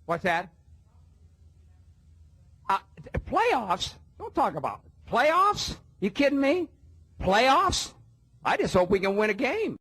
What's that? Playoffs? Don't talk about it. Playoffs? You kidding me? Playoffs? I just hope we can win a game.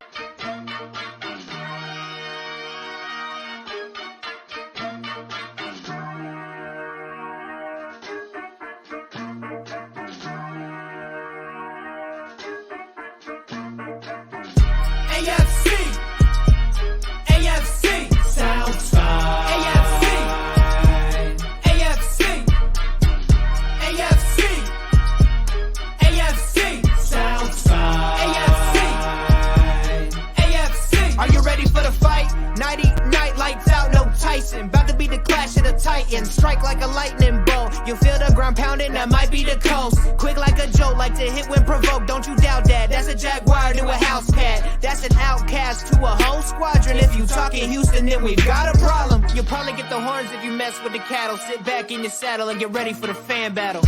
Strike like a lightning bolt. You feel the ground pounding, that might be the coast. Quick like a joke, like to hit when provoked. Don't you doubt that. That's a Jaguar to a house cat. That's an outcast to a whole squadron. If you talking Houston, then we've got a problem. You'll probably get the horns if you mess with the cattle. Sit back in your saddle and get ready for the fan battle.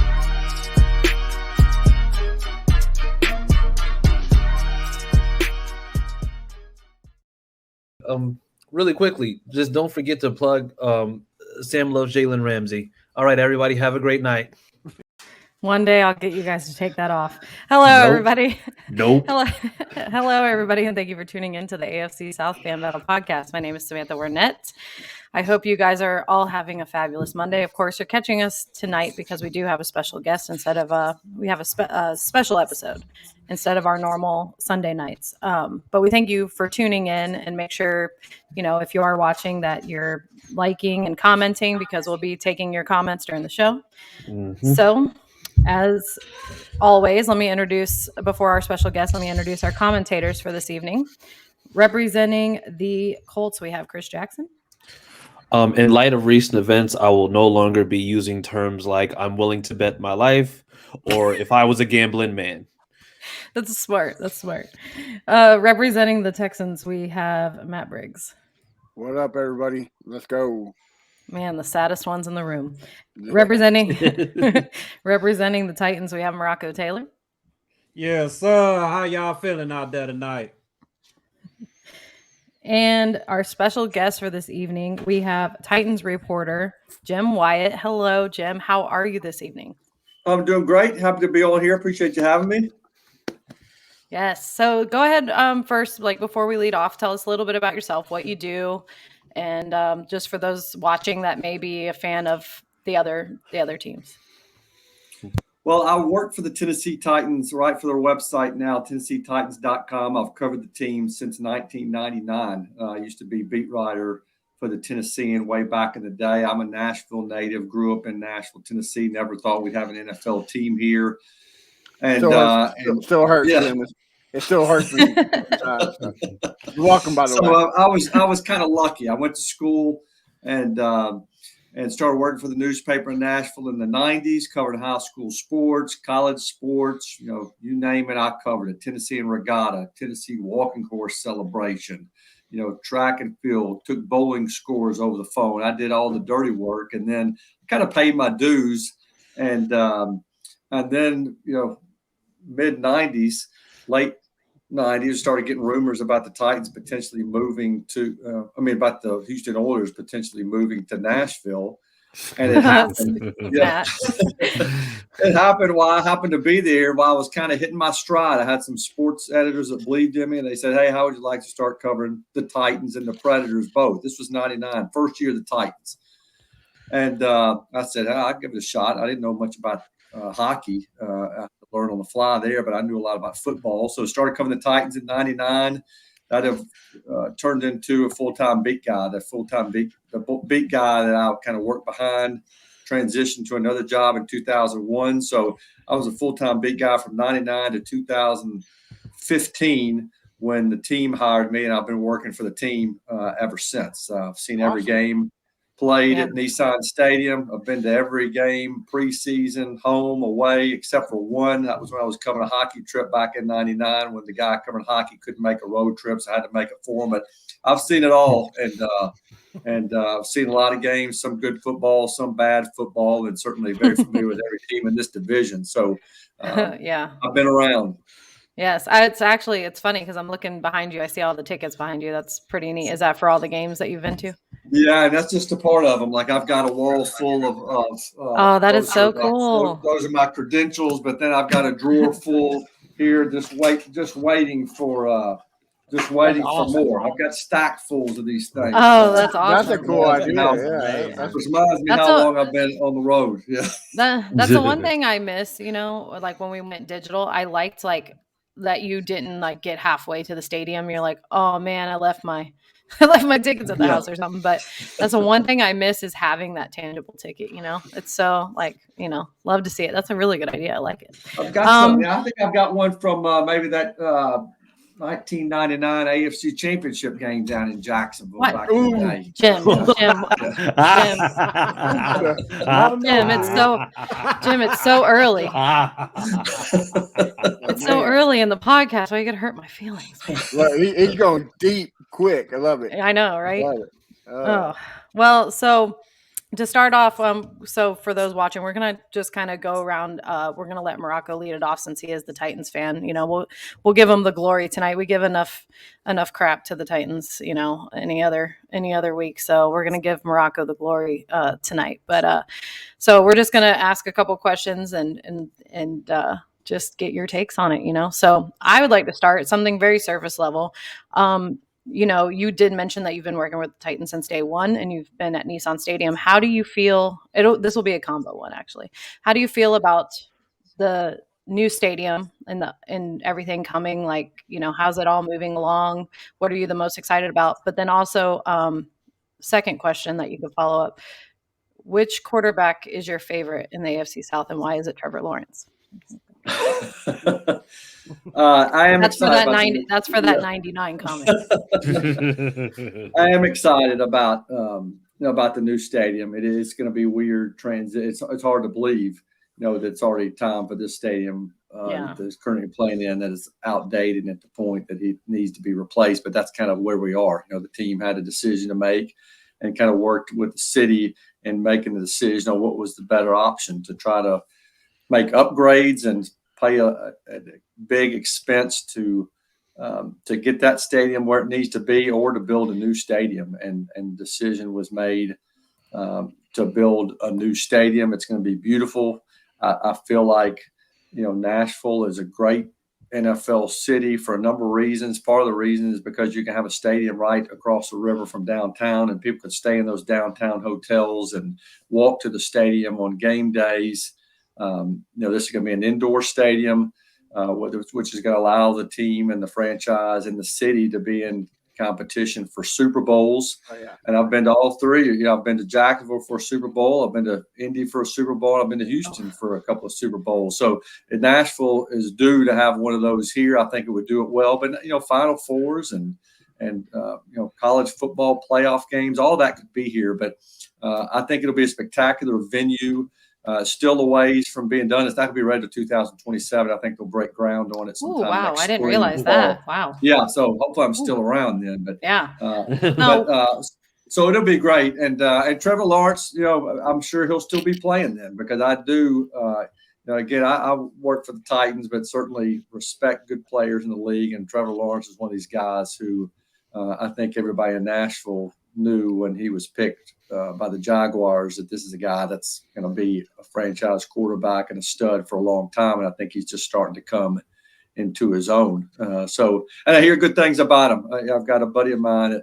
Really quickly, just don't forget to plug Sam loves Jalen Ramsey. All right, everybody, have a great night. One day I'll get you guys to take that off. Hello, everybody. Nope. Hello, everybody, and thank you for tuning in to the AFC South Fan Battle podcast. My name is Samantha Warnett. I hope you guys are all having a fabulous Monday. Of course, you're catching us tonight because we do have a special guest instead of we have a special episode instead of our normal Sunday nights. But we thank you for tuning in, and make sure, if you are watching, that you're liking and commenting, because we'll be taking your comments during the show. Mm-hmm. So, as always, before our special guest, let me introduce our commentators for this evening. Representing the Colts, we have Chris Jackson. In light of recent events, I will no longer be using terms like "I'm willing to bet my life" or "if I was a gambling man." That's smart. Representing the Texans, we have Matt Briggs. What up, everybody? Let's go. Man, the saddest ones in the room. Representing the Titans, we have Morocco Taylor. Yes, sir. How y'all feeling out there tonight? And our special guest for this evening, we have Titans reporter Jim Wyatt. Hello, Jim. How are you this evening? I'm doing great. Happy to be on here. Appreciate you having me. Yes. So go ahead first, before we lead off, tell us a little bit about yourself, what you do, and just for those watching that may be a fan of the other teams. Well, I work for the Tennessee Titans, right, for their website now, TennesseeTitans.com. I've covered the team since 1999. I used to be beat writer for the Tennessean way back in the day. I'm a Nashville native, grew up in Nashville, Tennessee, never thought we'd have an NFL team here. And still hurts. Yeah. It still hurts me. You're welcome, by the way. I was kind of lucky. I went to school and started working for the newspaper in Nashville in the 90s, covered high school sports, college sports, you name it, I covered it. Tennessean Regatta, Tennessee Walking Horse Celebration, track and field, took bowling scores over the phone. I did all the dirty work, and then kind of paid my dues. And then, mid-90s, late 90s, started getting rumors about the Titans potentially moving to, about the Houston Oilers potentially moving to Nashville. And it happened. Yeah. It happened while I happened to be there, while I was kind of hitting my stride. I had some sports editors that believed in me, and they said, "Hey, how would you like to start covering the Titans and the Predators both?" This was 99, first year of the Titans. And I said, I'll give it a shot. I didn't know much about hockey. I had to learn on the fly there, but I knew a lot about football. So started covering the Titans in 99. That have turned into a full-time beat guy. The beat guy that I kind of worked behind, transitioned to another job in 2001. So I was a full-time beat guy from 99 to 2015 when the team hired me, and I've been working for the team ever since. I've seen every game played at Nissan Stadium. I've been to every game, preseason, home, away, except for one. That was when I was covering a hockey trip back in 99 when the guy covering hockey couldn't make a road trip, so I had to make it for him. But I've seen it all, and I've seen a lot of games, some good football, some bad football, and certainly very familiar with every team in this division. So, I've been around. Yes, it's funny because I'm looking behind you. I see all the tickets behind you. That's pretty neat. Is that for all the games that you've been to? Yeah, and that's just a part of them. Like I've got a wall full of Oh, that is so cool. Those are my credentials, but then I've got a drawer full here, just waiting for more. I've got stackfuls of these things. Oh, that's awesome. That's a cool idea. It reminds me how long I've been on the road. Yeah. That's the one thing I miss, like when we went digital, I liked like that you didn't like get halfway to the stadium. You're like, oh man, I left my tickets at the house or something. But that's the one thing I miss is having that tangible ticket, It's so like, love to see it. That's a really good idea. I like it. I've got some. Yeah, I think I've got one from maybe that 1999 AFC Championship game down in Jacksonville back in the day. Jim, it's so early. It's so early in the podcast. Why you gonna hurt my feelings? Look, he's going deep, quick. I love it. I know, right? I love it. Well, so to start off, so for those watching, we're gonna just kind of go around. We're gonna let Morocco lead it off since he is the Titans fan. We'll give him the glory tonight. We give enough crap to the Titans, any other week. So we're gonna give Morocco the glory tonight. But so we're just gonna ask a couple questions and just get your takes on it. So I would like to start something very surface level. You did mention that you've been working with the Titans since day one and you've been at Nissan Stadium. How do you feel? This will be a combo one, actually. How do you feel about the new stadium and everything coming? Like, how's it all moving along? What are you the most excited about? But then also, second question that you could follow up. Which quarterback is your favorite in the AFC South and why is it Trevor Lawrence? I am that's excited. That's for that 99 comment. I am excited about the new stadium. It is going to be weird transit. It's hard to believe, that it's already time for this stadium that's currently playing in that is outdated at the point that it needs to be replaced. But that's kind of where we are. The team had a decision to make and kind of worked with the city in making the decision on what was the better option to try to make upgrades and pay a big expense to get that stadium where it needs to be or to build a new stadium. And decision was made to build a new stadium. It's going to be beautiful. I feel like, Nashville is a great NFL city for a number of reasons. Part of the reason is because you can have a stadium right across the river from downtown and people can stay in those downtown hotels and walk to the stadium on game days. This is going to be an indoor stadium, which is going to allow the team and the franchise and the city to be in competition for Super Bowls. Oh, yeah. And I've been to all three. I've been to Jacksonville for a Super Bowl. I've been to Indy for a Super Bowl. I've been to Houston for a couple of Super Bowls. So Nashville is due to have one of those here. I think it would do it well. But, Final Fours and college football playoff games, all that could be here. But I think it'll be a spectacular venue. Still a ways from being done. It's not going to be ready to 2027. I think they'll break ground on it sometime. Oh, wow. Next I didn't spring. realize that. Wow. Yeah. So hopefully I'm still around then. But yeah. So it'll be great. And Trevor Lawrence, I'm sure he'll still be playing then because I do. Again, I work for the Titans, but certainly respect good players in the league. And Trevor Lawrence is one of these guys who I think everybody in Nashville knew when he was picked by the Jaguars that this is a guy that's going to be a franchise quarterback and a stud for a long time. And I think he's just starting to come into his own. And I hear good things about him. I've got a buddy of mine at,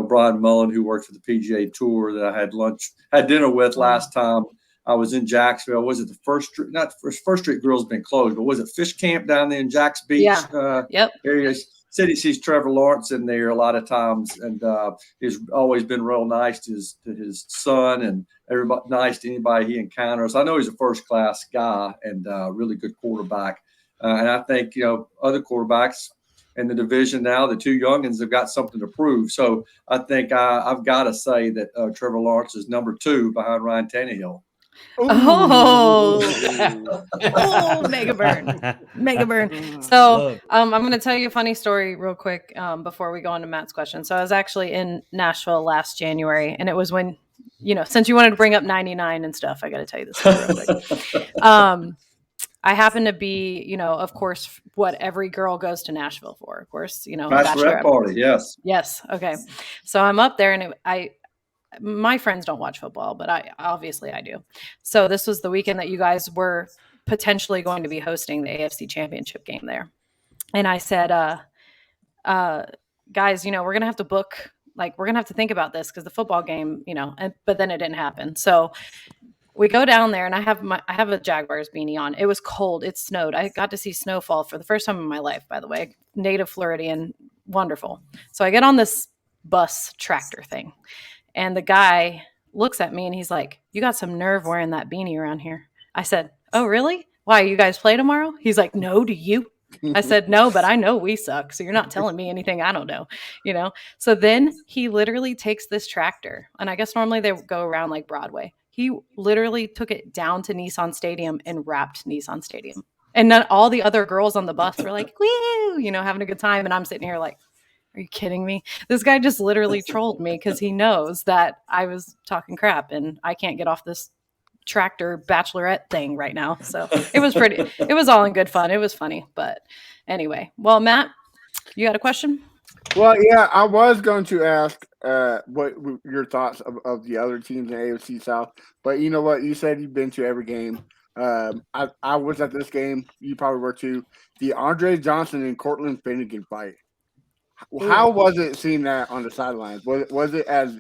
Brian Mullen, who worked for the PGA Tour that I had dinner with last time I was in Jacksonville. Was it the First Street Grill's been closed, but was it Fish Camp down there in Jacks Beach? Yeah. Area? Said he sees Trevor Lawrence in there a lot of times, and he's always been real nice to his son and everybody, nice to anybody he encounters. I know he's a first-class guy and really good quarterback. And I think, other quarterbacks in the division now, the two youngins have got something to prove. So I think I've got to say that Trevor Lawrence is number 2 behind Ryan Tannehill. Oh, mega burn. So I'm going to tell you a funny story real quick before we go on to Matt's question. So I was actually in Nashville last January, and it was when, since you wanted to bring up 99 and stuff, I got to tell you this story real quick. I happen to be, you know, of course, what every girl goes to Nashville for. Of course, you know, Bachelorette party, yes. Yes. Okay. So I'm up there, and my friends don't watch football, but I do. So this was the weekend that you guys were potentially going to be hosting the AFC Championship game there, and I said, guys, you know, we're gonna have to book. Like, we're gonna have to think about this because the football game, you know, but then it didn't happen. So we go down there, and I have a Jaguars beanie on. It was cold. It snowed. I got to see snowfall for the first time in my life, by the way. Native Floridian, wonderful. So I get on this bus tractor thing, and the guy looks at me and he's like, "You got some nerve wearing that beanie around here." I said, "Oh, really? Why, you guys play tomorrow?" He's like, "No, do you?" I said, "No, but I know we suck, so you're not telling me anything I don't know, you know?" So then he literally takes this tractor, and I guess normally they go around like Broadway. He literally took it down to Nissan Stadium and wrapped Nissan Stadium. And then all the other girls on the bus were like, "Woo," you know, having a good time. And I'm sitting here like, are you kidding me? This guy just literally trolled me because he knows that I was talking crap and I can't get off this tractor bachelorette thing right now. So it was all in good fun. It was funny. But anyway, well, Matt, you got a question? Well, yeah, I was going to ask what your thoughts of the other teams in AFC South, but you know what? You said you've been to every game. I was at this game. You probably were too. The Andre Johnson and Cortland Finnegan fight. How was it seeing that on the sidelines? Was it as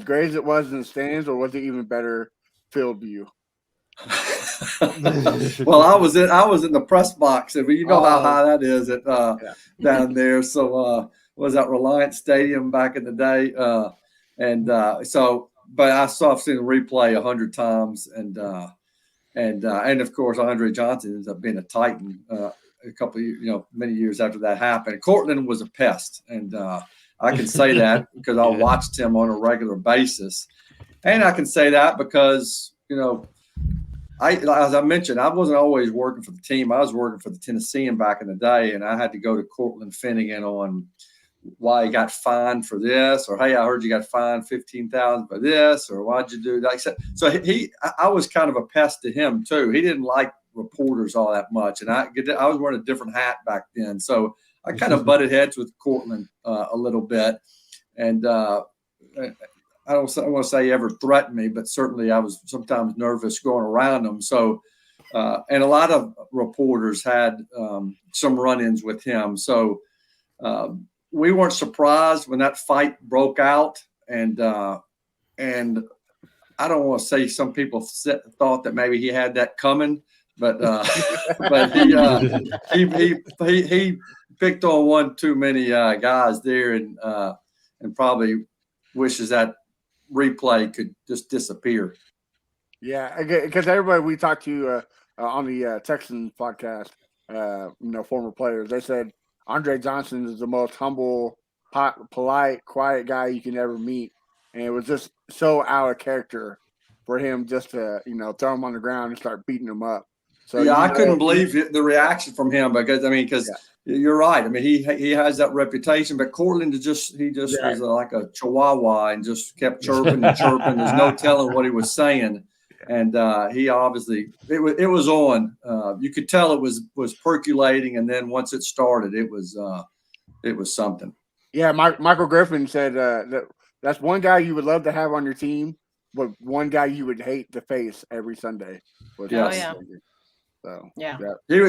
great as it was in the stands, or was it even better field view? Well, I was in the press box, and you know how high that is down there. So was at Reliance Stadium back in the day, but I've seen the replay 100 times, and of course Andre Johnson ends up being a Titan a couple of, many years after that happened. Cortland was a pest, and I can say that because I watched him on a regular basis, and I can say that because as I mentioned, I wasn't always working for the team. I was working for the Tennessean back in the day, and I had to go to Cortland Finnegan on why he got fined for this, or hey, I heard you got fined $15,000 for this, or why'd you do that? So I was kind of a pest to him too. He didn't like reporters all that much, and I was wearing a different hat back then, so I kind of butted heads with Cortland a little bit, and I don't want to say he ever threatened me, but certainly I was sometimes nervous going around him. So, and a lot of reporters had some run-ins with him. So we weren't surprised when that fight broke out. And I don't want to say some people thought that maybe he had that coming, but he picked on one too many guys there, and probably wishes that replay could just disappear. Yeah, because everybody we talked to on the Texans podcast, former players, they said Andre Johnson is the most humble, polite, quiet guy you can ever meet, and it was just so out of character for him just to throw him on the ground and start beating him up. So yeah, I couldn't believe the reaction from him because you're right. I mean, he has that reputation, but Cortland was like a chihuahua and just kept chirping and chirping. There's no telling what he was saying, and he obviously it was on. You could tell it was percolating, and then once it started, it was something. Yeah, Michael Griffin said that's one guy you would love to have on your team, but one guy you would hate to face every Sunday. Yes. So yeah, he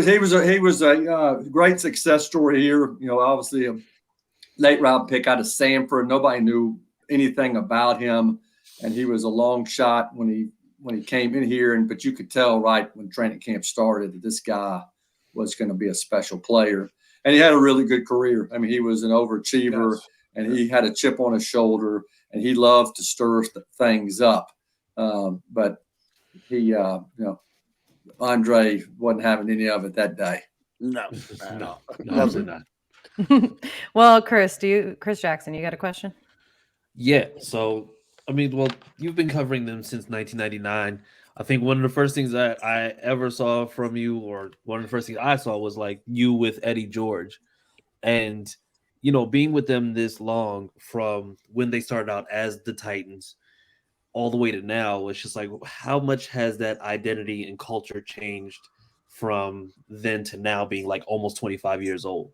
was a great success story here. Obviously a late round pick out of Sanford. Nobody knew anything about him, and he was a long shot when he came in here. But you could tell right when training camp started that this guy was going to be a special player, and he had a really good career. I mean, he was an overachiever, and he had a chip on his shoulder, and he loved to stir things up. But he, Andre wasn't having any of it that day. No, absolutely not. Well, Chris Jackson, you got a question? Yeah. So, I mean, well, you've been covering them since 1999. I think one of the first things that I ever saw from you, or one of the first things I saw, was like you with Eddie George, and being with them this long from when they started out as the Titans all the way to now. It's just like, how much has that identity and culture changed from then to now being like almost 25 years old.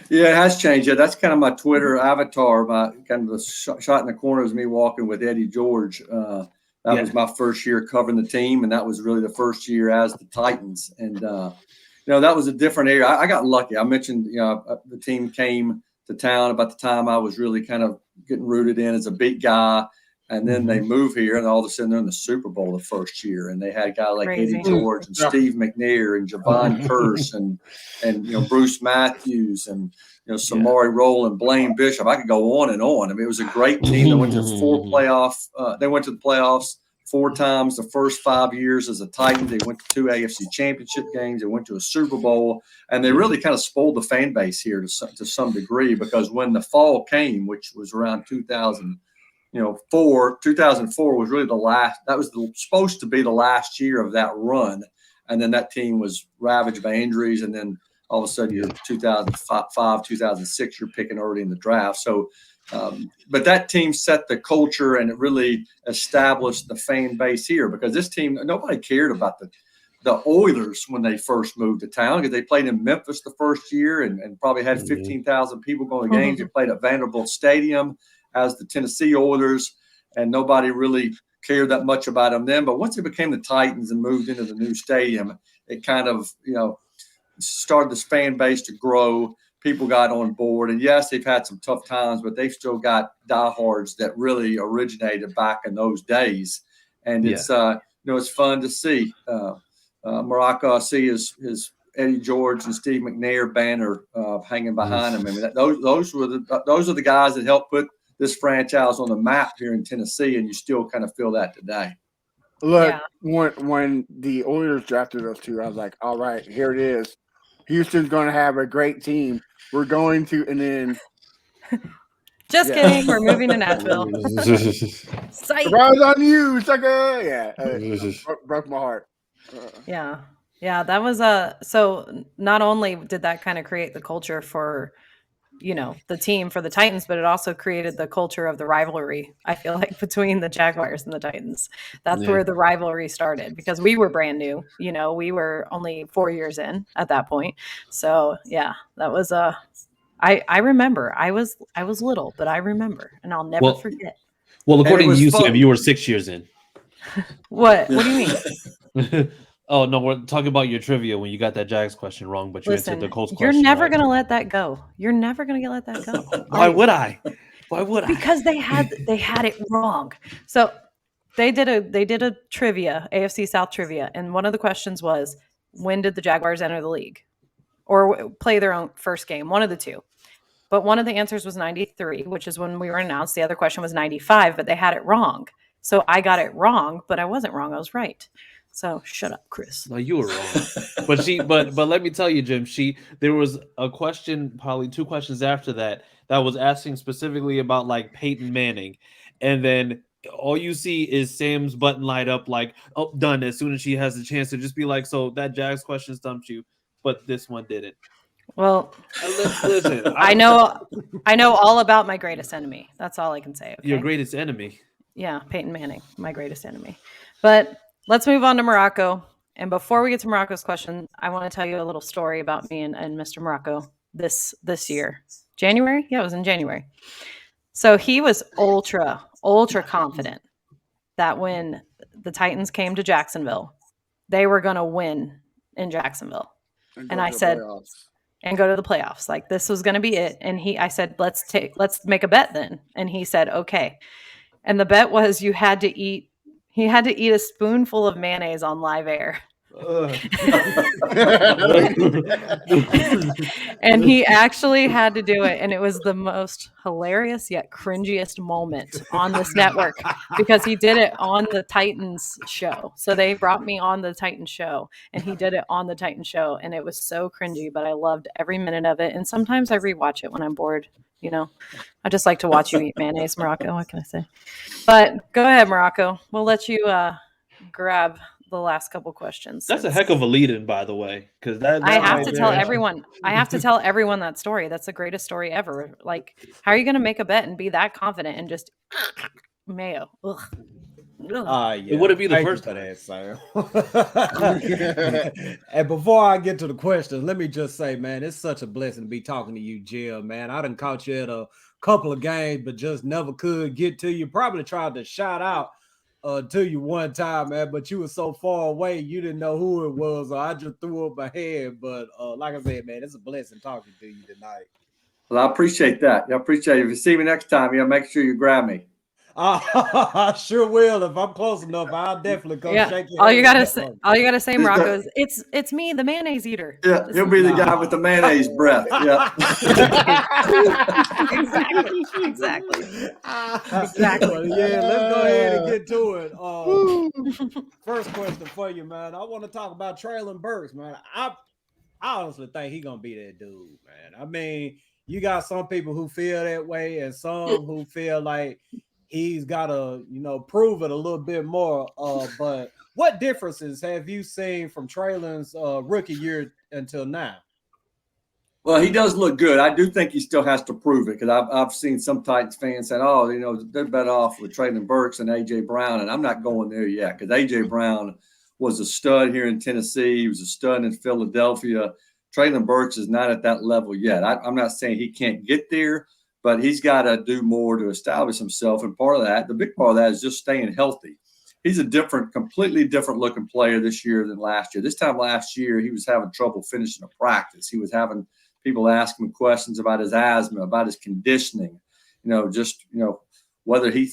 Yeah, it has changed. Yeah, that's kind of my Twitter avatar. My kind of the shot in the corner is me walking with Eddie George. That was my first year covering the team, and that was really the first year as the Titans. And that was a different area. I got lucky. I mentioned the team came to town about the time I was really kind of getting rooted in as a big guy. And then they move here, and all of a sudden they're in the Super Bowl the first year, and they had guys like Eddie George and Steve McNair and Javon Curse and Bruce Matthews and Samari Rowland, Blaine Bishop. I could go on and on. I mean, it was a great team. They went to they went to the playoffs 4 times the first 5 years as a Titan. They went to 2 AFC Championship games. They went to a Super Bowl, and they really kind of spoiled the fan base here to some degree, because when the fall came, which was around 2004 was really the last. That was supposed to be the last year of that run, and then that team was ravaged by injuries, and then all of a sudden, you're 2005, 2006, you're picking early in the draft. So, but that team set the culture, and it really established the fan base here, because this team, nobody cared about the Oilers when they first moved to town, because they played in Memphis the first year and probably had 15,000 people going to games. They played at Vanderbilt Stadium as the Tennessee Oilers, and nobody really cared that much about them then. But once they became the Titans and moved into the new stadium, it kind of, started this fan base to grow. People got on board, and yes, they've had some tough times, but they've still got diehards that really originated back in those days. And it's it's fun to see. Morocco, I see his Eddie George and Steve McNair banner hanging behind him. I mean, those are the guys that helped put this franchise on the map here in Tennessee, and you still kind of feel that today. Look, when the Oilers drafted those two, I was like, all right, here it is. Houston's going to have a great team. We're going to, and then. Just kidding. We're moving to Nashville. Surprise on you, sucker. Yeah. Broke my heart. Yeah. That was so not only did that kind of create the culture for, the team for the Titans, but it also created the culture of the rivalry, I feel like, between the Jaguars and the Titans. That's where the rivalry started, because we were brand new. We were only 4 years in at that point. So that was I remember. I was little, but I remember, and I'll never forget. Well, according to you, Sam, you were 6 years in. What do you mean? Oh, no, we're talking about your trivia when you got that Jags question wrong, but you answered the Colts question. You're never going to let that go. You're never going to let that go. Why would I? Because they had it wrong. So they did a trivia, AFC South trivia, and one of the questions was, when did the Jaguars enter the league or play their own first game? One of the two. But one of the answers was 93, which is when we were announced. The other question was 95, but they had it wrong. So I got it wrong, but I wasn't wrong. I was right. So shut up, Chris. No, you were wrong. but let me tell you, Jim, there was a question, probably 2 questions after that was asking specifically about like Peyton Manning. And then all you see is Sam's button light up like, oh, done, as soon as she has the chance to just be like, so that Jags question stumped you, but this one didn't. Well, listen, I know all about my greatest enemy. That's all I can say. Okay? Your greatest enemy? Yeah, Peyton Manning, my greatest enemy. But let's move on to Morocco. And before we get to Morocco's question, I want to tell you a little story about me and Mr. Morocco this year. January? Yeah, it was in January. So he was ultra confident that when the Titans came to Jacksonville, they were going to win in Jacksonville. And I said, and go to the playoffs. Like, this was going to be it. And I said, let's make a bet then. And he said, okay. And the bet was he had to eat a spoonful of mayonnaise on live air. And he actually had to do it, and it was the most hilarious yet cringiest moment on this network, because he did it on the Titans show. So they brought me on the Titans show, and he did it on the Titans show, and it was so cringy, but I loved every minute of it. And sometimes I rewatch it when I'm bored. I just like to watch you eat mayonnaise, Morocco. What can I say? But go ahead, Morocco. We'll let you grab the last couple questions. That's a heck of a lead-in, by the way, because I have to tell everyone. I have to tell everyone that story. That's the greatest story ever. Like, how are you going to make a bet and be that confident and just mayo? Ugh. Yeah. It wouldn't be the Thank first you time. for that, Sam. And before I get to the questions, let me just say, man, it's such a blessing to be talking to you, Jill, man. I done caught you at a couple of games, but just never could get to you. Probably tried to shout out to you one time, man, but you were so far away, you didn't know who it was, or I just threw up my head. But like I said, man, it's a blessing talking to you tonight. Well, I appreciate that. I appreciate it. If you see me next time, make sure you grab me. I sure will. If I'm close enough, I'll definitely come shake your All hand. you gotta say, Morocco, is it's me, the mayonnaise eater. Yeah, he'll be the guy with the mayonnaise breath. Yeah. Exactly. Well, yeah, let's go ahead and get to it. First question for you, man. I want to talk about Traylon Burks, man. I honestly think he's gonna be that dude, man. I mean, you got some people who feel that way, and some who feel like he's got to, prove it a little bit more. But what differences have you seen from Traylon's rookie year until now? Well, he does look good. I do think he still has to prove it, because I've seen some Titans fans saying, "Oh, they're better off with Traylon Burks and AJ Brown," and I'm not going there yet, because AJ Brown was a stud here in Tennessee. He was a stud in Philadelphia. Traylon Burks is not at that level yet. I'm not saying he can't get there, but he's got to do more to establish himself. And part of that, the big part of that, is just staying healthy. He's a completely different looking player this year than last year. This time last year, he was having trouble finishing a practice. He was having people ask him questions about his asthma, about his conditioning, whether he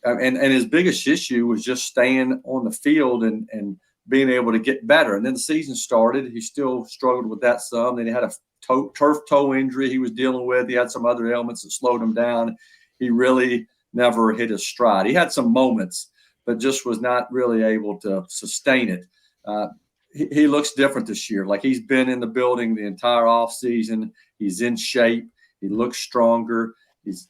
and his biggest issue was just staying on the field and being able to get better. And then the season started. He still struggled with that some. Then he had a turf toe injury he was dealing with. He had some other ailments that slowed him down. He really never hit his stride. He had some moments, but just was not really able to sustain it. He looks different this year. Like, he's been in the building the entire offseason. He's in shape. He looks stronger.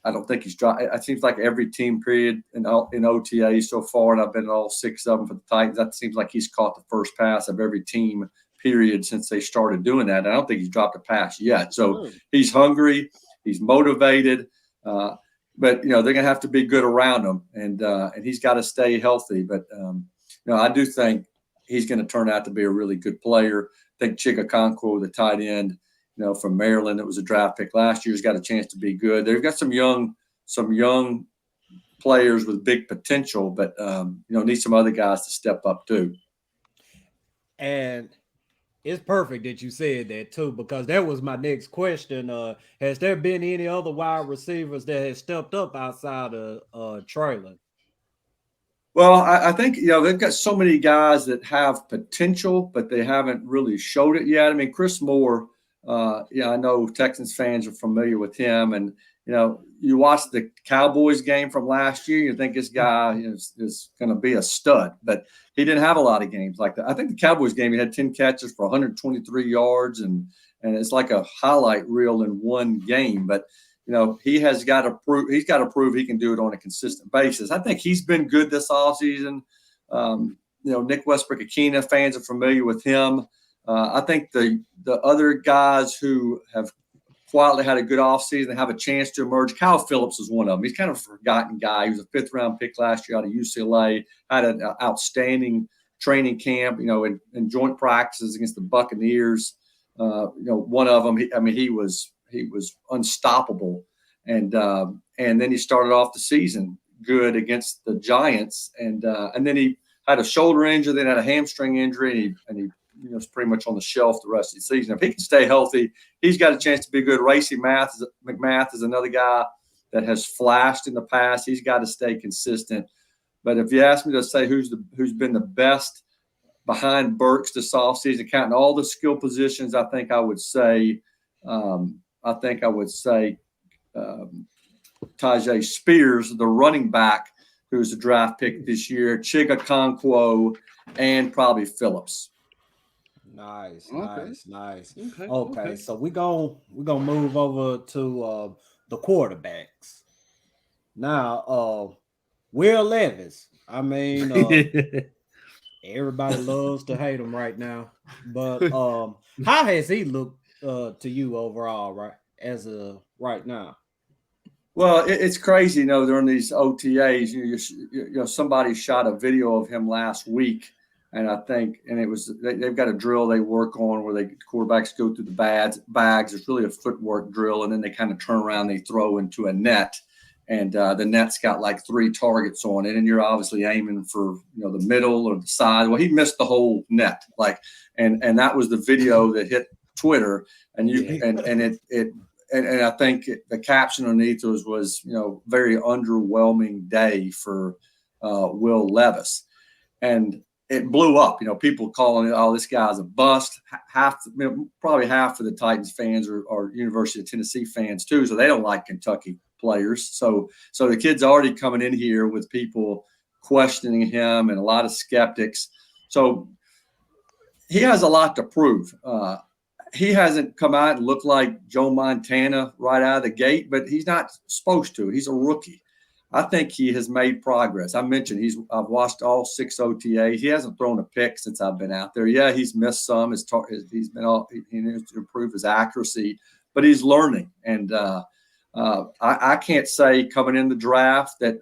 I don't think he's dropped. It seems like every team period in OTA so far, and I've been in all 6 of them for the Titans, that seems like he's caught the first pass of every team period since they started doing that. And I don't think he's dropped a pass yet. So he's hungry. He's motivated. But, they're going to have to be good around him. And he's got to stay healthy. But, I do think he's going to turn out to be a really good player. I think Chig Okonkwo, the tight end, from Maryland, that was a draft pick last year, has got a chance to be good. They've got some young players with big potential, but need some other guys to step up too. And it's perfect that you said that too, because that was my next question. Has there been any other wide receivers that have stepped up outside of Traylon? Well, I think, they've got so many guys that have potential, but they haven't really showed it yet. I mean, Chris Moore, I know Texans fans are familiar with him. And, you watch the Cowboys game from last year, you think this guy is going to be a stud, but he didn't have a lot of games like that. I think the Cowboys game, he had 10 catches for 123 yards, and it's like a highlight reel in one game. But, he has got to prove he can do it on a consistent basis. I think he's been good this offseason. Nick Westbrook-Akina, fans are familiar with him. I think the other guys who have quietly had a good offseason and have a chance to emerge, Kyle Phillips is one of them. He's kind of a forgotten guy. He was a 5th-round pick last year out of UCLA, had an outstanding training camp, in joint practices against the Buccaneers. One of them, he was unstoppable. And then he started off the season good against the Giants. And then he had a shoulder injury, then had a hamstring injury, and he was pretty much on the shelf the rest of the season. If he can stay healthy, he's got a chance to be good. Racey McMath is another guy that has flashed in the past. He's got to stay consistent. But if you ask me to say who's been the best behind Burks this offseason, counting all the skill positions, I think I would say Tajay Spears, the running back, who's a draft pick this year, Chig Okonkwo, and probably Phillips. Nice. Okay. So we're gonna move over to the quarterbacks. Now, Will Levis. I mean, everybody loves to hate him right now. But how has he looked to you overall, right, as of right now? Well, it's crazy, during these OTAs, somebody shot a video of him last week, and I think, and it was, they've got a drill they work on where quarterbacks go through the bags. It's really a footwork drill, and then they kind of turn around, they throw into a net, and the net's got like 3 targets on it, and you're obviously aiming for, the middle or the side. Well, he missed the whole net, and that was the video that hit Twitter, and And I think the caption underneath was very underwhelming day for Will Levis. And it blew up, people calling it, oh, this guy's a bust. Probably half of the Titans fans are University of Tennessee fans too, so they don't like Kentucky players. So the kid's already coming in here with people questioning him and a lot of skeptics. So he has a lot to prove. He hasn't come out and looked like Joe Montana right out of the gate, but he's not supposed to. He's a rookie. I think he has made progress. I mentioned I've watched all 6 OTAs. He hasn't thrown a pick since I've been out there. Yeah, he's missed some. He needs to improve his accuracy, but he's learning. And I can't say coming in the draft that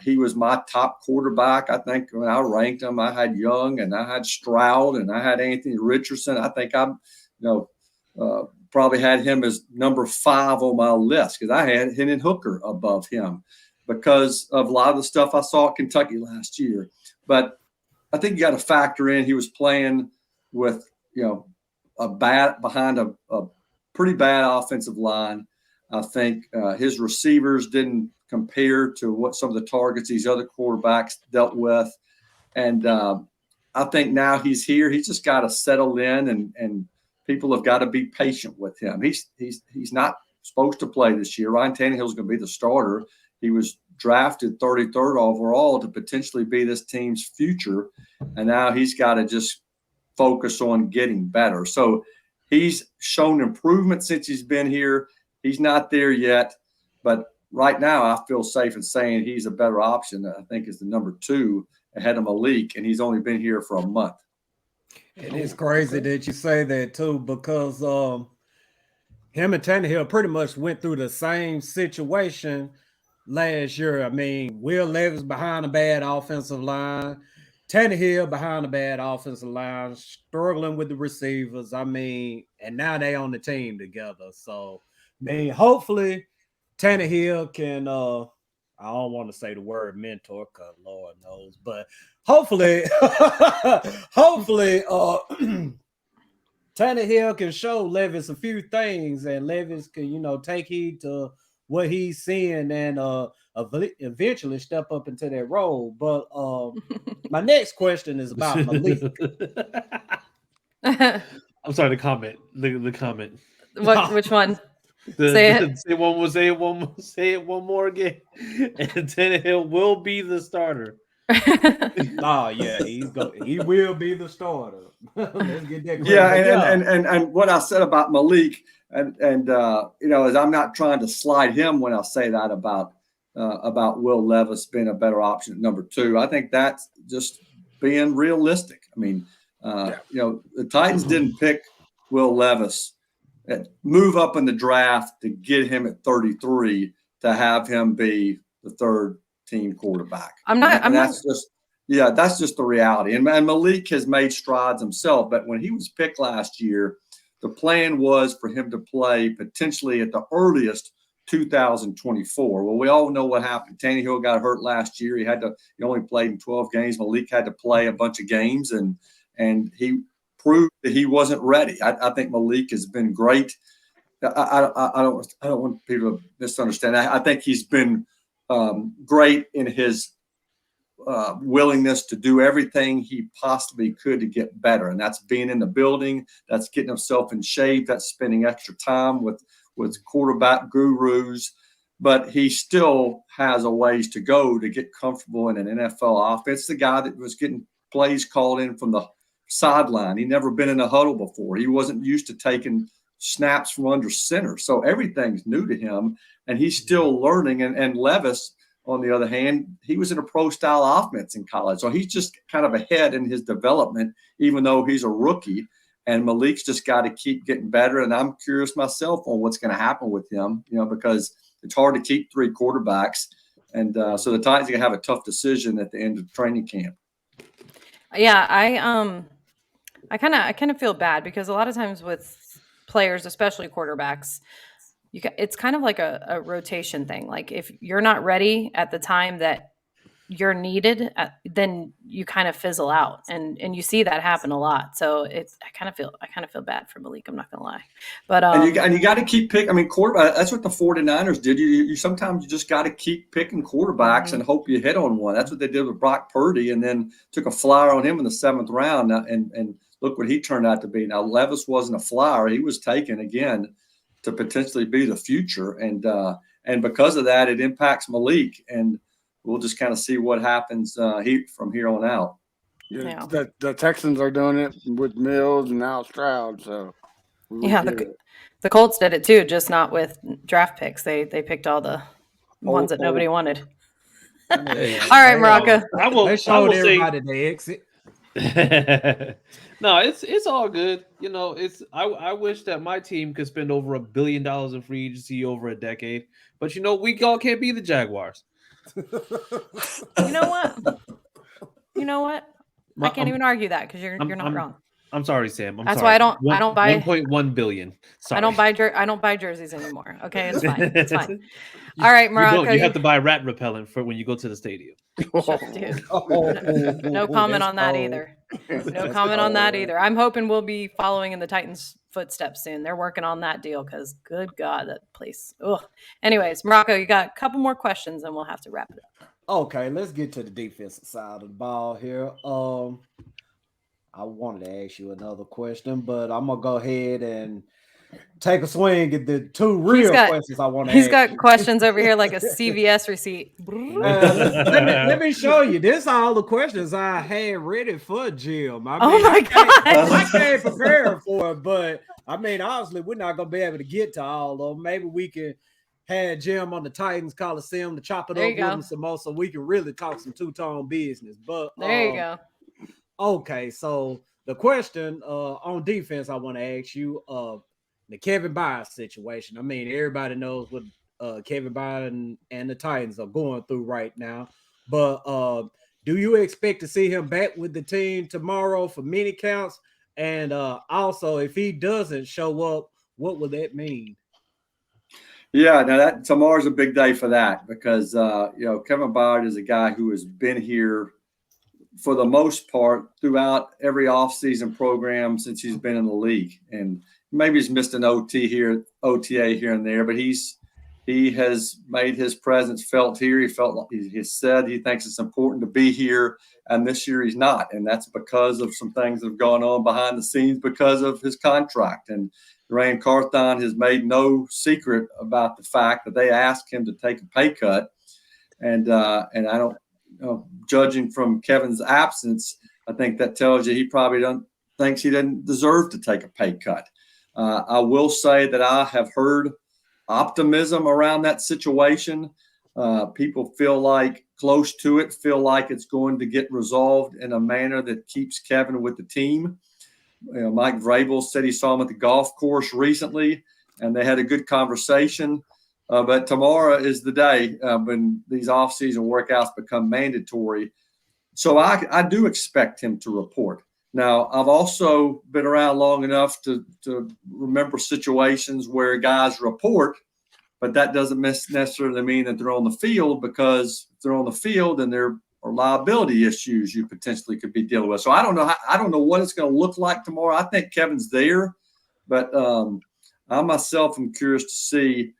he was my top quarterback. I think when I ranked him, I had Young and I had Stroud and I had Anthony Richardson. I think probably had him as number 5 on my list because I had Hendon Hooker above him because of a lot of the stuff I saw at Kentucky last year. But I think you got to factor in he was playing with, behind a pretty bad offensive line. I think his receivers didn't compare to what some of the targets these other quarterbacks dealt with. And I think now he's here. He's just got to settle in and people have got to be patient with him. He's not supposed to play this year. Ryan Tannehill's going to be the starter. He was drafted 33rd overall to potentially be this team's future, and now he's got to just focus on getting better. So he's shown improvement since he's been here. He's not there yet, but right now I feel safe in saying he's a better option. I think is the number 2 ahead of Malik, and he's only been here for a month. And it's crazy that you say that too, because him and Tannehill pretty much went through the same situation last year. I mean, Will Levis behind a bad offensive line, Tannehill behind a bad offensive line, struggling with the receivers. I mean, and now they on the team together. So, I mean, hopefully Tannehill can I don't want to say the word mentor because Lord knows, but hopefully Tannehill can show Levis a few things, and Levis can, take heed to what he's seeing and eventually step up into that role. But my next question is about Malik. I'm sorry, the comment. The comment. What? Which one? Say it one more again. And Tannehill will be the starter. Oh yeah, he will be the starter. Let's get that. Yeah, and what I said about Malik, and is I'm not trying to slide him when I say that about Will Levis being a better option at number 2. I think that's just being realistic. I mean, the Titans didn't pick Will Levis, move up in the draft to get him at 33 to have him be the 3rd team quarterback. That's just the reality. And Malik has made strides himself, but when he was picked last year, the plan was for him to play potentially at the earliest 2024. Well, we all know what happened. Tannehill got hurt last year. He only played in 12 games. Malik had to play a bunch of games, and he proved that he wasn't ready. I think Malik has been great. I don't want people to misunderstand. I think he's been great in his willingness to do everything he possibly could to get better. And that's being in the building, that's getting himself in shape, that's spending extra time with quarterback gurus. But he still has a ways to go to get comfortable in an NFL offense. The guy that was getting plays called in from the sideline. He'd never been in a huddle before. He wasn't used to taking snaps from under center. So everything's new to him, and he's still learning. And Levis, on the other hand, he was in a pro-style offense in college. So he's just kind of ahead in his development, even though he's a rookie. And Malik's just got to keep getting better. And I'm curious myself on what's going to happen with him, because it's hard to keep 3 quarterbacks. And so the Titans are going to have a tough decision at the end of training camp. Yeah, I kind of feel bad because a lot of times with players, especially quarterbacks, it's kind of like a rotation thing. Like if you're not ready at the time that you're needed, then you kind of fizzle out, and you see that happen a lot. So I kind of feel bad for Malik. I'm not gonna lie, but and you got to keep picking. I mean, quarterback. That's what the 49ers did. You sometimes you just got to keep picking quarterbacks and hope you hit on one. That's what they did with Brock Purdy, and then took a flyer on him in the 7th round. And look what he turned out to be. Now Levis wasn't a flyer; he was taken again to potentially be the future, and because of that, it impacts Malik. And we'll just kind of see what happens from here on out. Yeah. The Texans are doing it with Mills and now Stroud. So the Colts did it too, just not with draft picks. They picked all the ones that nobody wanted. All right, Morocco. They showed everybody the exit. No, it's all good. You know, I wish that my team could spend over $1 billion in free agency over a decade, but we all can't be the Jaguars. You know what? I can't even argue that because you're not wrong. I'm sorry, Sam. That's why I don't buy 1.1 billion. Sorry. I don't buy jerseys anymore. Okay, it's fine. It's fine. All right, Morocco. You have to buy rat repellent for when you go to the stadium. Dude. No comment on that either. No comment on that either. I'm hoping we'll be following in the Titans' footsteps soon. They're working on that deal because, good God, that place. Ugh. Anyways, Morocco, you got a couple more questions and we'll have to wrap it up. Okay, let's get to the defensive side of the ball here. I wanted to ask you another question, but I'm gonna go ahead and take a swing at the 2 real questions I want to ask. He's got questions over here like a CVS receipt. Let me show you. This are all the questions I had ready for Jim. My God. I can't prepare for it, but I mean, obviously, we're not gonna be able to get to all of them. Maybe we can have Jim on the Titans Coliseum to chop it up with him some more, so we can really talk some two-tone business. But there you go. Okay, so the question on defense I want to ask you, the Kevin Byard situation. I mean, everybody knows what Kevin Byard and the Titans are going through right now. But do you expect to see him back with the team tomorrow for mini counts? And also, if he doesn't show up, what would that mean? Yeah, now tomorrow's a big day for that because Kevin Byard is a guy who has been here for the most part throughout every offseason program since he's been in the league. And maybe he's missed an OTA here and there, but he has made his presence felt here. He said he thinks it's important to be here, and this year he's not. And that's because of some things that have gone on behind the scenes because of his contract. And Rand Carthon has made no secret about the fact that they asked him to take a pay cut. And I don't, judging from Kevin's absence, I think that tells you he probably thinks he doesn't deserve to take a pay cut. I will say that I have heard optimism around that situation. People feel like close to it, feel like it's going to get resolved in a manner that keeps Kevin with the team. Mike Vrabel said he saw him at the golf course recently, and they had a good conversation. But tomorrow is the day when these off-season workouts become mandatory. So I do expect him to report. Now, I've also been around long enough to remember situations where guys report, but that doesn't necessarily mean that they're on the field, because if they're on the field and there are liability issues you potentially could be dealing with. So I don't know what it's going to look like tomorrow. I think Kevin's there, but I myself am curious to see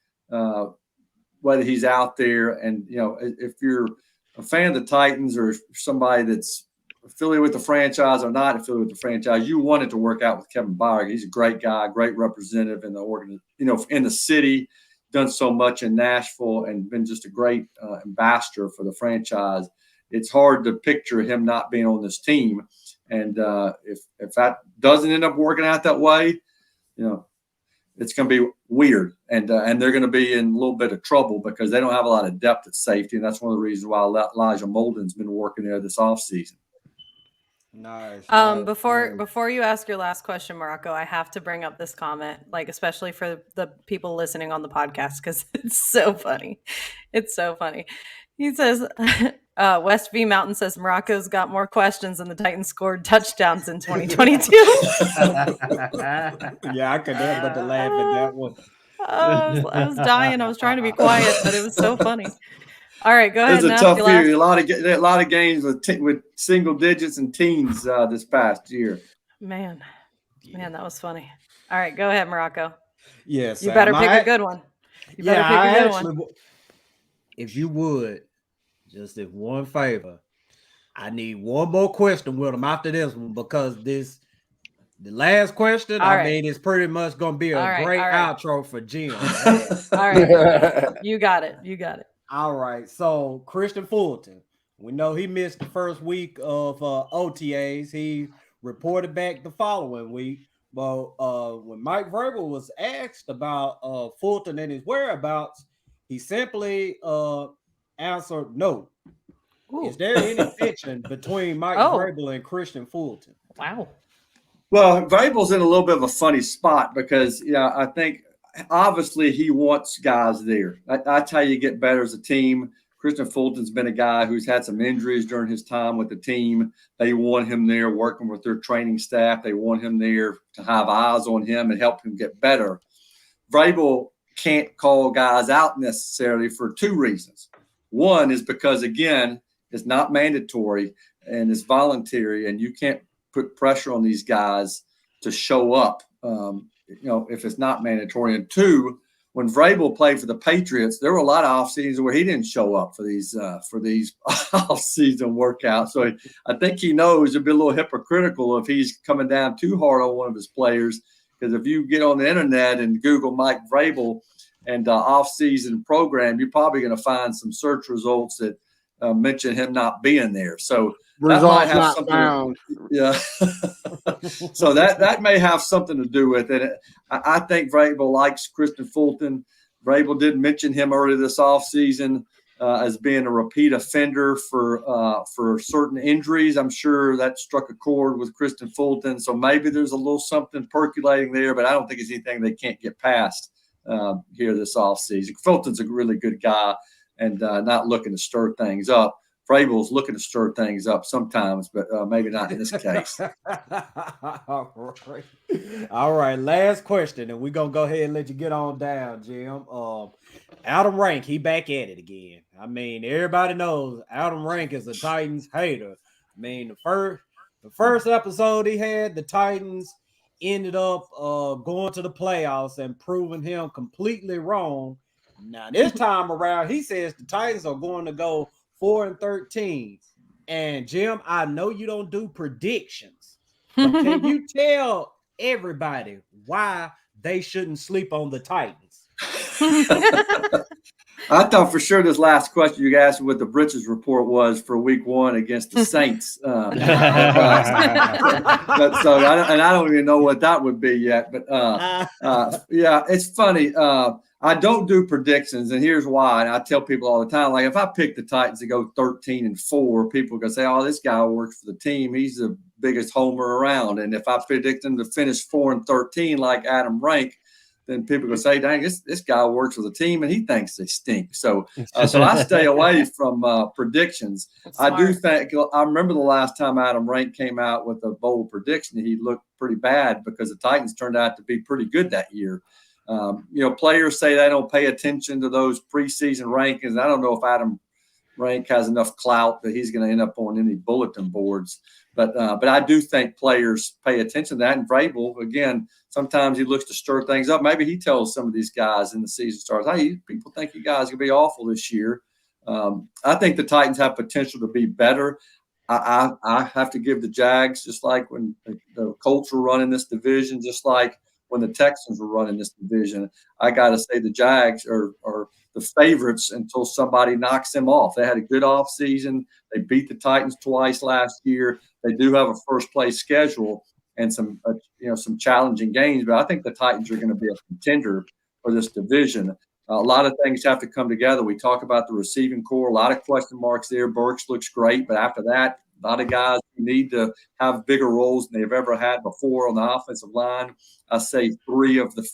whether he's out there. And, if you're a fan of the Titans or somebody that's affiliated with the franchise or not affiliated with the franchise, you wanted to work out with Kevin Byard. He's a great guy, great representative in the in the city, done so much in Nashville and been just a great ambassador for the franchise. It's hard to picture him not being on this team. And if that doesn't end up working out that way, it's going to be weird, and they're going to be in a little bit of trouble because they don't have a lot of depth at safety, and that's one of the reasons why Elijah Molden's been working there this offseason. Nice. Before you ask your last question, Morocco, I have to bring up this comment, like especially for the people listening on the podcast, because it's so funny. It's so funny. He says, West V Mountain says Morocco's got more questions than the Titans scored touchdowns in 2022. Yeah, I could help but to laugh at that one. I was dying. I was trying to be quiet, but it was so funny. All right, go ahead. It was a tough year. A lot of games with single digits and teens this past year. Man, that was funny. All right, go ahead, Morocco. Yes, you better pick a good one. You better pick a good one. If you would, just if one favor, I need one more question with him after this one, because the last question, it's pretty much going to be a great outro for Jim. All right, you got it. All right, so Christian Fulton, we know he missed the first week of OTAs. He reported back the following week. But when Mike Vrabel was asked about Fulton and his whereabouts, he simply answered no. Ooh. Is there any tension between Mike Vrabel and Christian Fulton? Wow. Well, Vrabel's in a little bit of a funny spot because, I think obviously he wants guys there. That's how you get better as a team. Christian Fulton's been a guy who's had some injuries during his time with the team. They want him there working with their training staff. They want him there to have eyes on him and help him get better. Vrabel can't call guys out necessarily for two reasons. One is because, again, it's not mandatory and it's voluntary, and you can't put pressure on these guys to show up, if it's not mandatory. And two, when Vrabel played for the Patriots, there were a lot of off seasons where he didn't show up for these off season workouts. So I think he knows it'd be a little hypocritical if he's coming down too hard on one of his players. Because if you get on the internet and Google Mike Vrabel and off season program, you're probably going to find some search results that mention him not being there. So that might have something. Yeah. So that may have something to do with it. I think Vrabel likes Christian Fulton. Vrabel did mention him earlier this offseason as being a repeat offender for certain injuries. I'm sure that struck a chord with Christian Fulton. So maybe there's a little something percolating there, but I don't think it's anything they can't get past here this offseason. Fulton's a really good guy and not looking to stir things up. Vrabel's looking to stir things up sometimes, but maybe not in this case. All right. Last question, and we're going to go ahead and let you get on down, Jim. Adam Rank, he back at it again. I mean, everybody knows Adam Rank is a Titans hater. I mean, the first episode he had, the Titans ended up going to the playoffs and proving him completely wrong. Now, this time around, he says the Titans are going to go 4-13. And Jim, I know you don't do predictions, but can you tell everybody why they shouldn't sleep on the Titans? I thought for sure this last question you asked what the Britches report was for week 1 against the Saints. I don't even know what that would be yet. But yeah, it's funny. I don't do predictions, and here's why. And I tell people all the time, like if I pick the Titans to go 13-4, people are gonna say, "Oh, this guy works for the team. He's the biggest homer around." And if I predict them to finish 4-13, like Adam Rank, then people are gonna say, "Dang, this guy works for the team, and he thinks they stink." So I stay away from predictions. I do think I remember the last time Adam Rank came out with a bold prediction, he looked pretty bad because the Titans turned out to be pretty good that year. Players say they don't pay attention to those preseason rankings. I don't know if Adam Rank has enough clout that he's going to end up on any bulletin boards. But I do think players pay attention to that. And Vrabel, again, sometimes he looks to stir things up. Maybe he tells some of these guys in the season starts, "Hey, people think you guys are going to be awful this year." I think the Titans have potential to be better. I have to give the Jags, just like when the Colts were running this division, just like when the Texans were running this division, I got to say the Jags are the favorites until somebody knocks them off. They had a good offseason. They beat the Titans twice last year. They do have a first-place schedule and some challenging games, but I think the Titans are going to be a contender for this division. A lot of things have to come together. We talk about the receiving core, a lot of question marks there. Burks looks great, but after that, A lot of guys who need to have bigger roles than they've ever had before on the offensive line. I say 3 of the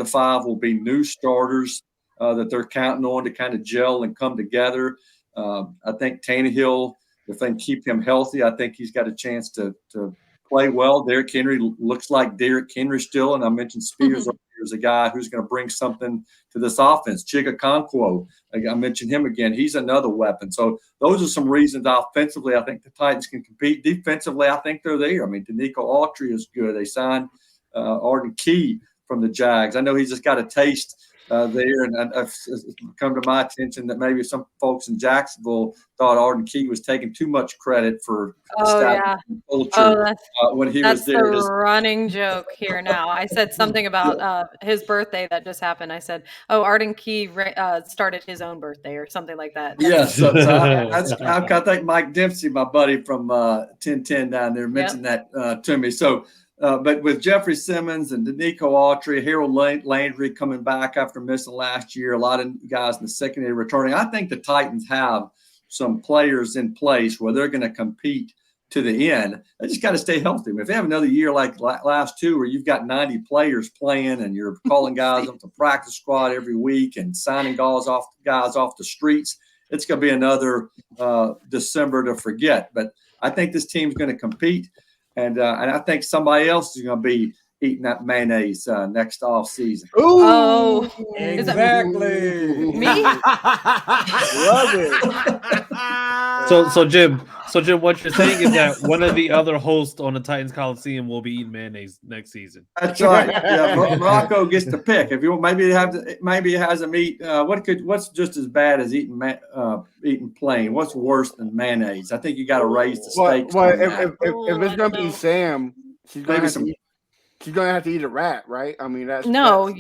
5 will be new starters that they're counting on to kind of gel and come together. I think Tannehill, if they can keep him healthy, I think he's got a chance to play well. Derrick Henry looks like Derrick Henry still, and I mentioned Spears as a guy who's going to bring something to this offense. Chig Okonkwo, I mentioned him again. He's another weapon. So those are some reasons offensively I think the Titans can compete. Defensively, I think they're there. I mean, Danico Autry is good. They signed Arden Key from the Jags. I know he's just got a taste there, and it's come to my attention that maybe some folks in Jacksonville thought Arden Key was taking too much credit for culture when he was there. That's the running joke here now. I said something about his birthday that just happened. I said, Arden Key started his own birthday or something like that. Yes, I think Mike Dempsey, my buddy from 1010 down there, mentioned that to me. So but with Jeffrey Simmons and Danico Autry, Harold Landry coming back after missing last year, a lot of guys in the secondary returning, I think the Titans have some players in place where they're going to compete to the end. They just got to stay healthy. I mean, if they have another year like last 2 where you've got 90 players playing and you're calling guys up to practice squad every week and signing guys off the streets, it's going to be another December to forget. But I think this team's going to compete. And I think somebody else is going to be eating that mayonnaise next off season. Oh, exactly. Me? Love it. So Jim, what you're saying is that one of the other hosts on the Titans Coliseum will be eating mayonnaise next season. That's right. Yeah, Morocco gets to pick. If you want, maybe it has them eat. What's just as bad as eating plain? What's worse than mayonnaise? I think you got to raise the stakes. Well, if it's gonna be Sam, she's gonna have to eat a rat, right? I mean, that's no. I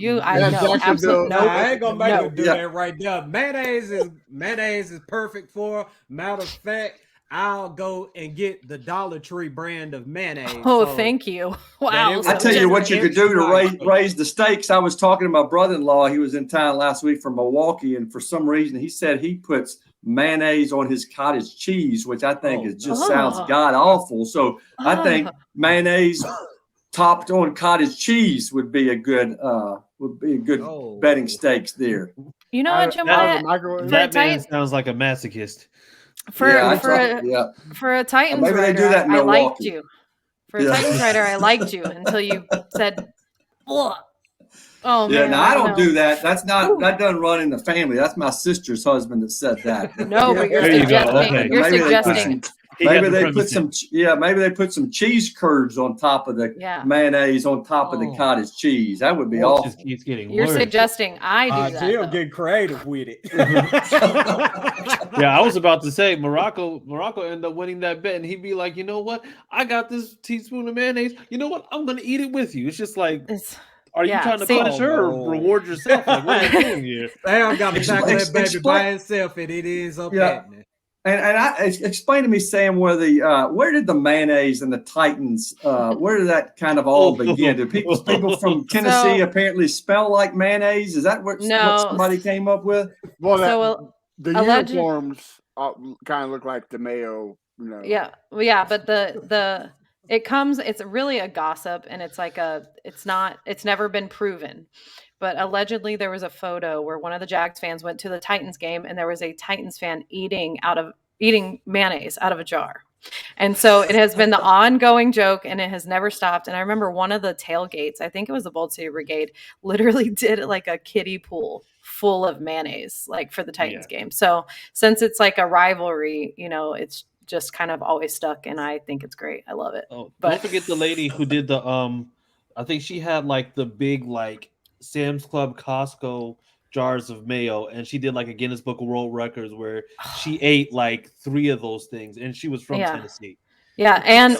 know. Absolutely no. I ain't gonna make him do that right there. Mayonnaise is perfect for. Matter of fact, I'll go and get the Dollar Tree brand of mayonnaise. Oh, thank you. Wow. I tell you what you could do to raise the stakes. I was talking to my brother-in-law. He was in town last week from Milwaukee, and for some reason he said he puts mayonnaise on his cottage cheese, which I think sounds god awful. So I think mayonnaise topped on cottage cheese would be a good betting stakes there. You know what, Jim Wyatt? That man sounds like a masochist. For a Titans maybe writer, they do that in I Milwaukee. liked you. For a Titans writer, I liked you until you said, "Ugh." Oh man! No, I don't do that. That doesn't run in the family. That's my sister's husband that said that. No, but you're suggesting. You're suggesting. Maybe they put some cheese curds on top of the mayonnaise on top of the cottage cheese. That would be awful. Just keeps getting You're worse. suggesting I do that. Jim get creative with it. Yeah, I was about to say Morocco ended up winning that bet, and he'd be like, you know what? I got this teaspoon of mayonnaise. You know what? I'm gonna eat it with you. It's just like. Are you trying to punish her or reward yourself? Like, what are you doing here? Sam got to tackle that baby by himself, and it is okay. Yeah. And explain to me, Sam, where did the mayonnaise and the Titans, where did that kind of all begin? Do people from Tennessee apparently smell like mayonnaise? Is that what somebody came up with? Well, the uniforms kind of look like the Mayo. Yeah, but it's really a gossip, and it's never been proven. But allegedly there was a photo where one of the Jags fans went to the Titans game, and there was a Titans fan eating mayonnaise out of a jar. And so it has been the ongoing joke, and it has never stopped. And I remember one of the tailgates, I think it was the Bold City Brigade, literally did like a kiddie pool full of mayonnaise, like for the Titans game. So since it's like a rivalry, it's just kind of always stuck, and I think it's great. I love it. Oh, don't forget the lady who did the I think she had like the big like Sam's Club Costco jars of mayo, and she did like a Guinness Book of World Records where she ate like 3 of those things, and she was from Tennessee. Yeah, and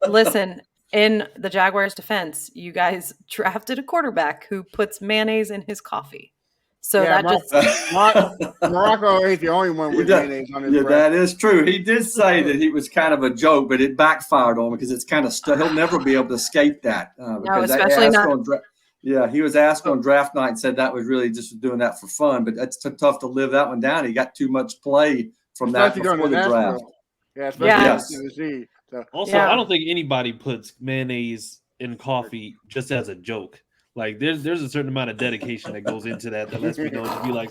listen, in the Jaguars' defense, you guys drafted a quarterback who puts mayonnaise in his coffee. So Morocco ain't the only one with mayonnaise on his bread. That is true. He did say that he was kind of a joke, but it backfired on him because it's kind of he'll never be able to escape that. Especially not. He was asked on draft night and said that was really just doing that for fun, but that's tough to live that one down. He got too much play from that Especially going before to the draft. Nashville. Yeah, especially Yes. in Tennessee. So, Also, I don't think anybody puts mayonnaise in coffee just as a joke. Like there's a certain amount of dedication that goes into that lets me know to be like,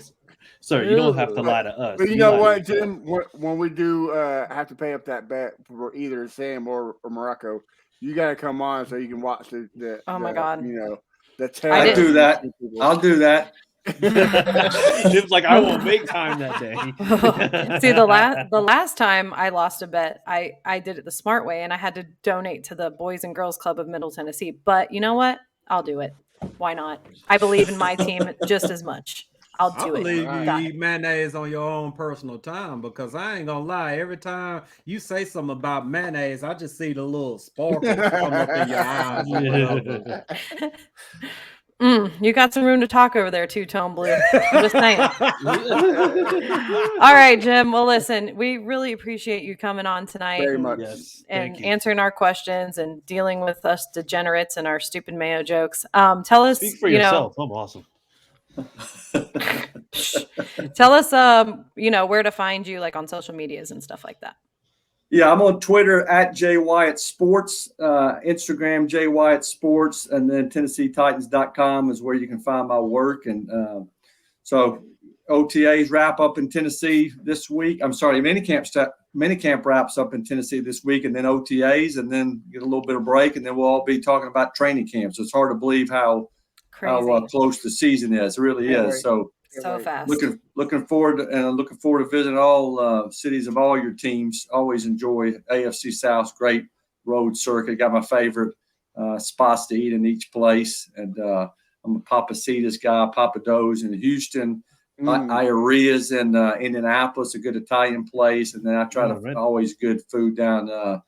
sir, you don't have to lie to us. But you know what, Jim? When we do have to pay up that bet for either Sam or Morocco, you got to come on so you can watch the Oh my God. You know, the I do that. I'll do that. Jim's like, I won't make time that day. See, the last time I lost a bet, I did it the smart way, and I had to donate to the Boys and Girls Club of Middle Tennessee. But you know what? I'll do it. Why not? I believe in my team just as much. I'll do it. I believe you Got eat mayonnaise on your own personal time, because I ain't gonna lie. Every time you say something about mayonnaise, I just see the little sparkles come up in your eyes. Or whatever. You got some room to talk over there too, Tone Blue. I'm just saying. All right, Jim. Well, listen, we really appreciate you coming on tonight Very much. Yes, and thank you. answering our questions and dealing with us degenerates and our stupid mayo jokes. Tell us, Speak for yourself. I'm awesome. Tell us, where to find you, like on social medias and stuff like that. Yeah, I'm on Twitter at J Wyatt Sports, Instagram J Wyatt Sports, and then TennesseeTitans.com is where you can find my work. And so OTAs wrap up in Tennessee this week. I'm sorry, minicamp wraps up in Tennessee this week, and then OTAs, and then get a little bit of break, and then we'll all be talking about training camps. So it's hard to believe how close the season is. It really is. So fast. Looking forward to visiting all cities of all your teams. Always enjoy AFC South's great road circuit. Got my favorite spots to eat in each place, and I'm a Papacitas guy, Papados in Houston, Iaria's in Indianapolis, a good Italian place, and then I try to always good food down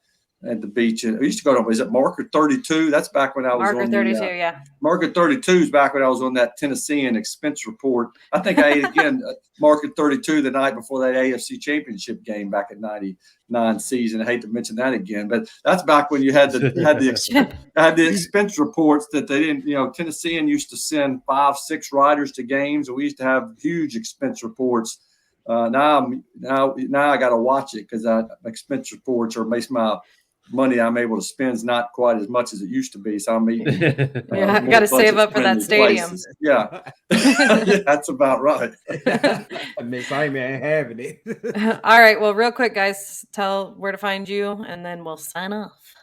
at the beach. And I used to go to, is it Marker 32? That's back when I was Marker on 32, yeah. Marker 32 is back when I was on that Tennessean expense report. I think I ate again Marker 32 the night before that AFC Championship game back in '99 season. I hate to mention that again, but that's back when you had the expense reports that they didn't. Tennessean used to send 5-6 riders to games, and we used to have huge expense reports. Now I got to watch it because expense reports makes my money I'm able to spend is not quite as much as it used to be. So I'm eating. I got to save up for that stadium. Places. Yeah. Yeah, that's about right. Miss Amy ain't having it. All right. Well, real quick, guys, tell where to find you, and then we'll sign off.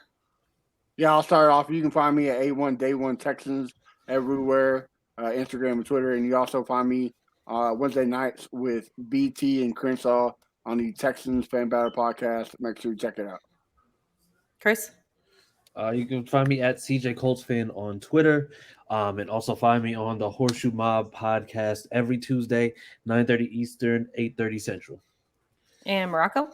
Yeah, I'll start off. You can find me at A1 Day One Texans everywhere, Instagram and Twitter, and you also find me Wednesday nights with BT and Crenshaw on the Texans Fan Battle podcast. Make sure you check it out. Chris? You can find me at CJ Colts Fan on Twitter, and also find me on the Horseshoe Mob podcast every Tuesday, 9:30 Eastern, 8:30 Central. And Morocco?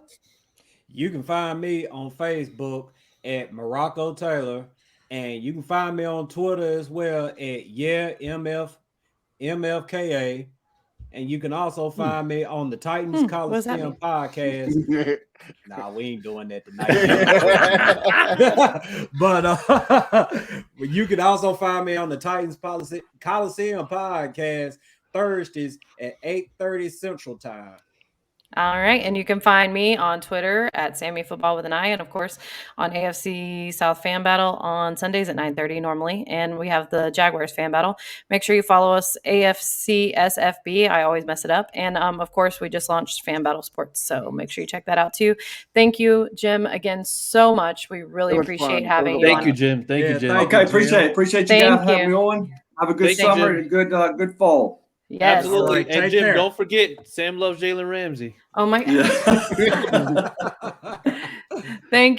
You can find me on Facebook at Morocco Taylor, and you can find me on Twitter as well at MFKA. And you can also find me on the Titans Coliseum podcast. Nah, we ain't doing that tonight. But you can also find me on the Titans Coliseum podcast Thursdays at 8:30 Central Time. All right. And you can find me on Twitter at Sammy Football with an I, and of course on AFC South Fan Battle on Sundays at 9:30 normally. And we have the Jaguars Fan Battle. Make sure you follow us, AFC SFB. I always mess it up. And of course, we just launched Fan Battle Sports, so make sure you check that out too. Thank you, Jim, again so much. We really appreciate having you. Thank you, Jim. Thank you, Jim. Okay, appreciate it. Appreciate you guys having me on. Have a good summer and a good fall. Yes. Absolutely. Right, and Jim, don't forget, Sam loves Jalen Ramsey. Oh my God. Yeah. Thank you.